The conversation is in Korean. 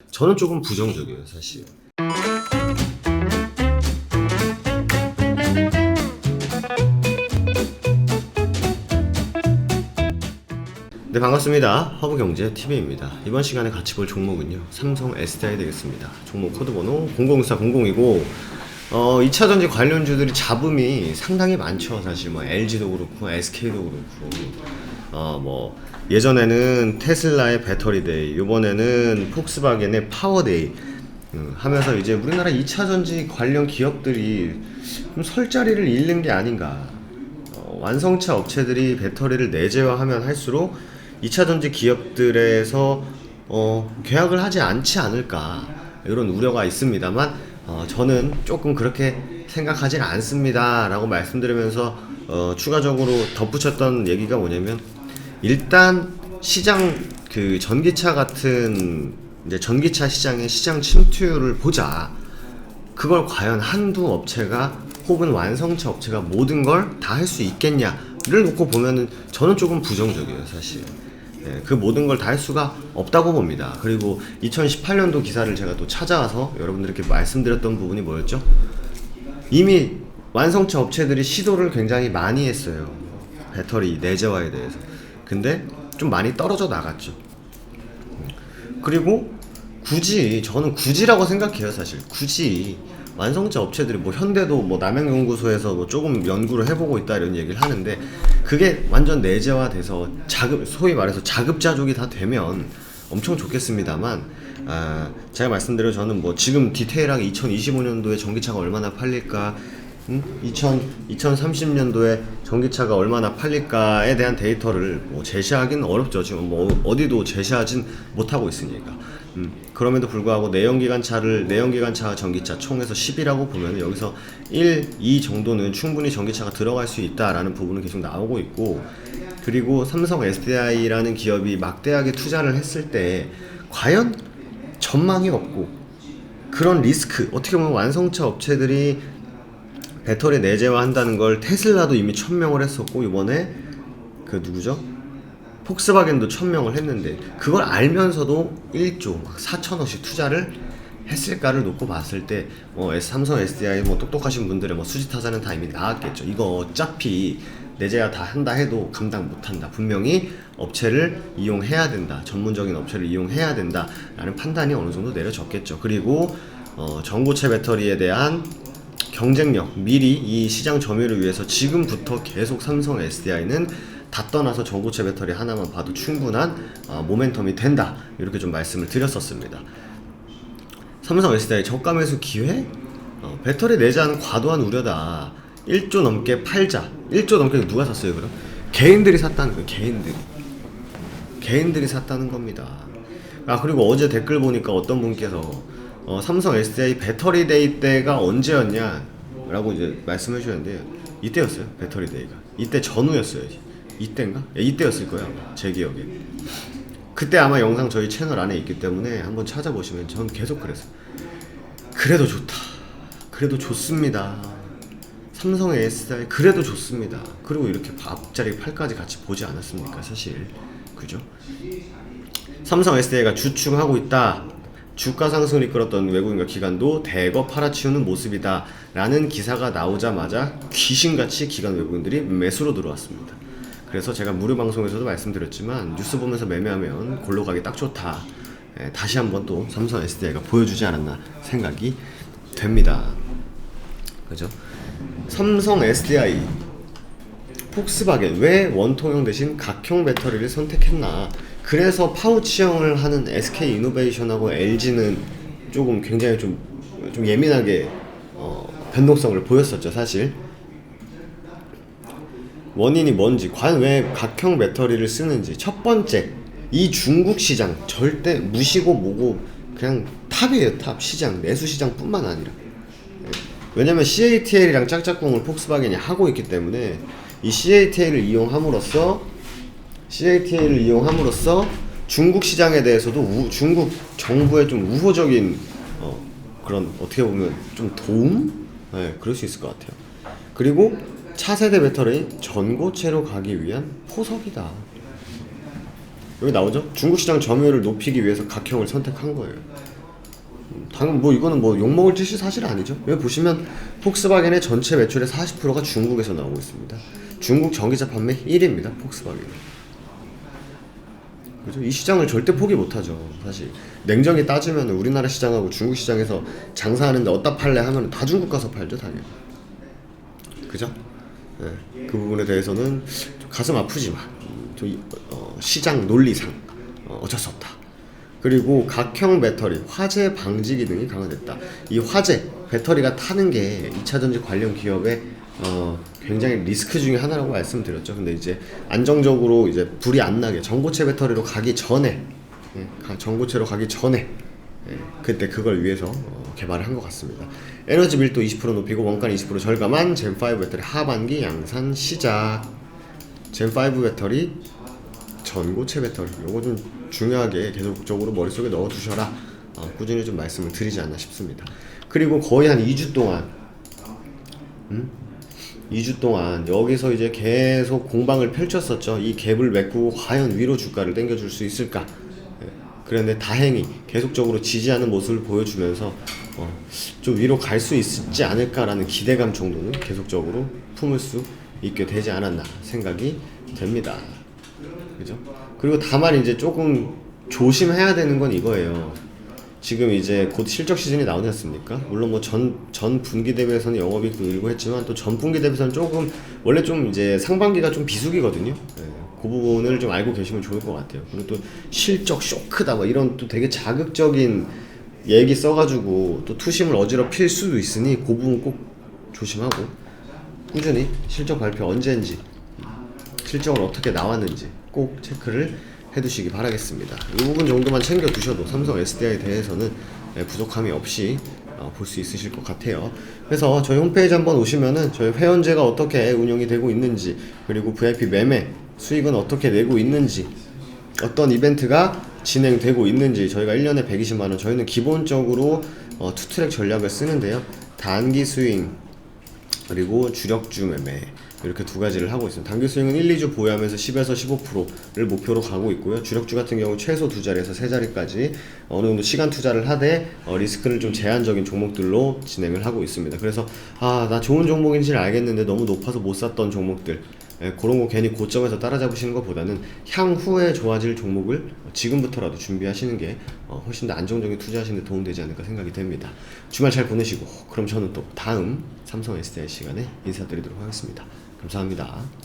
저는 조금 부정적이에요, 사실. 네, 반갑습니다. 화부경제TV입니다. 이번 시간에 같이 볼 종목은요, 삼성 SDI 되겠습니다. 종목 코드번호 0040이고 2차전지 관련주들이 잡음이 상당히 많죠. 사실 뭐 LG도 그렇고 SK도 그렇고 뭐 예전에는 테슬라의 배터리데이, 이번에는 폭스바겐의 파워데이 하면서 이제 우리나라 2차전지 관련 기업들이 좀 설 자리를 잃는 게 아닌가. 완성차 업체들이 배터리를 내재화하면 할수록 2차전지 기업들에서 계약을 하지 않지 않을까, 이런 우려가 있습니다만 저는 조금 그렇게 생각하진 않습니다 라고 말씀드리면서 추가적으로 덧붙였던 얘기가 뭐냐면, 일단 시장 그 전기차 같은 이제 전기차 시장의 시장 침투율을 보자. 그걸 과연 한두 업체가 혹은 완성차 업체가 모든 걸 다 할 수 있겠냐를 놓고 보면은 저는 조금 부정적이에요, 사실. 그 모든 걸 다 할 수가 없다고 봅니다. 그리고 2018년도 기사를 제가 또 찾아와서 여러분들께 말씀드렸던 부분이 뭐였죠? 이미 완성차 업체들이 시도를 굉장히 많이 했어요, 배터리 내재화에 대해서. 근데 좀 많이 떨어져 나갔죠. 그리고 저는 굳이라고 생각해요, 사실. 굳이 완성차 업체들이 뭐 현대도 뭐 남양연구소에서 뭐 조금 연구를 해보고 있다 이런 얘기를 하는데, 그게 완전 내재화돼서 소위 말해서 자급자족이 다 되면 엄청 좋겠습니다만, 제가 말씀드려, 저는 뭐 지금 디테일하게 2025년도에 전기차가 얼마나 팔릴까, 2030년도에 전기차가 얼마나 팔릴까에 대한 데이터를 뭐 제시하기는 어렵죠. 지금 뭐 어디도 제시하진 못하고 있으니까. 그럼에도 불구하고 내연기관차 전기차 총에서 10이라고 보면 여기서 1, 2 정도는 충분히 전기차가 들어갈 수 있다라는 부분은 계속 나오고 있고, 그리고 삼성 SDI라는 기업이 막대하게 투자를 했을 때 과연 전망이 없고, 그런 리스크, 어떻게 보면 완성차 업체들이 배터리 내재화 한다는 걸 테슬라도 이미 1000명을 했었고, 이번에 그 누구죠? 폭스바겐도 1000명을 했는데, 그걸 알면서도 1조 4천억씩 투자를 했을까를 놓고 봤을 때 삼성 SDI 뭐 똑똑하신 분들의 뭐 수지 타산은 다 이미 나왔겠죠. 이거 어차피 내재화 다 한다 해도 감당 못한다, 분명히 업체를 이용해야 된다, 전문적인 업체를 이용해야 된다 라는 판단이 어느 정도 내려졌겠죠. 그리고 전고체 배터리에 대한 경쟁력, 미리 이 시장 점유를 위해서 지금부터 계속 삼성 SDI는 다 떠나서 전고체 배터리 하나만 봐도 충분한 모멘텀이 된다, 이렇게 좀 말씀을 드렸었습니다. 삼성 SDI 저가 매수 기회? 배터리 내재하는 과도한 우려다. 1조 넘게 팔자. 1조 넘게 누가 샀어요, 그럼? 개인들이 샀다는 거예요. 개인들이 샀다는 겁니다. 그리고 어제 댓글 보니까 어떤 분께서 삼성 SDI 배터리 데이 때가 언제였냐 라고 이제 말씀해 주셨는데, 이때였어요, 배터리 데이가. 이때 전후였어요. 이때인가? 이때였을 거예요, 제 기억에. 그때 아마 영상 저희 채널 안에 있기 때문에 한번 찾아보시면 전 계속 그랬어요. 그래도 좋다, 그래도 좋습니다, 삼성의 SDI 그래도 좋습니다. 그리고 이렇게 앞자리 8까지 같이 보지 않았습니까, 사실. 그죠? 삼성 SDI가 주춤하고 있다, 주가 상승을 이끌었던 외국인과 기관도 대거 팔아치우는 모습이다 라는 기사가 나오자마자 귀신같이 기관 외국인들이 매수로 들어왔습니다. 그래서 제가 무료 방송에서도 말씀드렸지만, 뉴스 보면서 매매하면 골로 가기 딱 좋다, 다시 한번 또 삼성 SDI가 보여주지 않았나 생각이 됩니다. 그죠? 삼성 SDI, 폭스바겐 왜 원통형 대신 각형 배터리를 선택했나. 그래서 파우치형을 하는 SK이노베이션하고 LG는 조금 굉장히 좀 예민하게 변동성을 보였었죠, 사실. 원인이 뭔지, 과연 왜 각형 배터리를 쓰는지. 첫 번째, 이 중국 시장 절대 무시고 뭐고 그냥 탑이에요, 탑. 시장, 내수 시장 뿐만 아니라. 왜냐면 CATL이랑 짝짝꿍을 폭스바겐이 하고 있기 때문에, 이 CATL을 이용함으로써 중국 시장에 대해서도 중국 정부의 좀 우호적인 그런, 어떻게 보면 좀 도움? 그럴 수 있을 것 같아요. 그리고 차세대 배터리 전고체로 가기 위한 포석이다. 여기 나오죠? 중국 시장 점유율을 높이기 위해서 각형을 선택한 거예요. 당연 뭐 이거는 뭐 욕먹을 짓이 사실 아니죠. 여기 보시면 폭스바겐의 전체 매출의 40%가 중국에서 나오고 있습니다. 중국 전기차 판매 1위입니다. 폭스바겐. 그죠? 이 시장을 절대 포기 못하죠. 사실 냉정히 따지면 우리나라 시장하고 중국 시장에서 장사하는데 어디다 팔래 하면 다 중국 가서 팔죠, 당연히. 그죠? 네, 그 부분에 대해서는 좀 가슴 아프지만 시장 논리상 어쩔 수 없다. 그리고 각형 배터리 화재 방지 기능이 강화됐다. 이 화재 배터리가 타는 게 2차전지 관련 기업의 굉장히 리스크 중에 하나라고 말씀드렸죠. 근데 이제 안정적으로 이제 불이 안 나게 전고체 배터리로 가기 전에 전고체로 가기 전에 그때 그걸 위해서 개발을 한 것 같습니다. 에너지 밀도 20% 높이고 원가는 20% 절감한 젠5 배터리 하반기 양산 시작. 젠5 배터리 전고체 배터리 요거 좀 중요하게 계속적으로 머릿속에 넣어두셔라. 꾸준히 좀 말씀을 드리지 않나 싶습니다. 그리고 거의 한 2주 동안 2주 동안 여기서 이제 계속 공방을 펼쳤었죠. 이 갭을 메꾸고 과연 위로 주가를 당겨줄 수 있을까. 그런데 다행히 계속적으로 지지하는 모습을 보여주면서 좀 위로 갈 수 있지 않을까라는 기대감 정도는 계속적으로 품을 수 있게 되지 않았나 생각이 됩니다. 그죠? 그리고 다만 이제 조금 조심해야 되는 건 이거예요. 지금 이제 곧 실적 시즌이 나오지 않습니까? 물론 뭐 전 분기 대비해서는 영업이익도 늘고 했지만 또 전 분기 대비해서는 조금 원래 좀 이제 상반기가 좀 비수기거든요. 네, 그 부분을 좀 알고 계시면 좋을 것 같아요. 그리고 또 실적 쇼크다 뭐 이런 또 되게 자극적인 얘기 써가지고 또 투심을 어지럽힐 수도 있으니 그 부분 꼭 조심하고 꾸준히 실적 발표 언제인지 실적은 어떻게 나왔는지 꼭 체크를 해두시기 바라겠습니다. 이 부분 정도만 챙겨두셔도 삼성 SDI에 대해서는 부족함이 없이 볼 수 있으실 것 같아요. 그래서 저희 홈페이지 한번 오시면은 저희 회원제가 어떻게 운영이 되고 있는지, 그리고 VIP 매매 수익은 어떻게 내고 있는지, 어떤 이벤트가 진행되고 있는지, 저희가 1년에 120만원, 저희는 기본적으로 투트랙 전략을 쓰는데요. 단기 스윙 그리고 주력주 매매 이렇게 두 가지를 하고 있습니다. 단기 스윙은 1, 2주 보유하면서 10에서 15%를 목표로 가고 있고요. 주력주 같은 경우 최소 2자리에서 3자리까지 어느 정도 시간 투자를 하되 리스크를 좀 제한적인 종목들로 진행을 하고 있습니다. 그래서 나 좋은 종목인지를 알겠는데 너무 높아서 못 샀던 종목들, 그런 거 괜히 고점에서 따라잡으시는 것보다는 향후에 좋아질 종목을 지금부터라도 준비하시는 게 훨씬 더 안정적인 투자하시는 데 도움되지 않을까 생각이 됩니다. 주말 잘 보내시고 그럼 저는 또 다음 삼성 SDI 시간에 인사드리도록 하겠습니다. 감사합니다.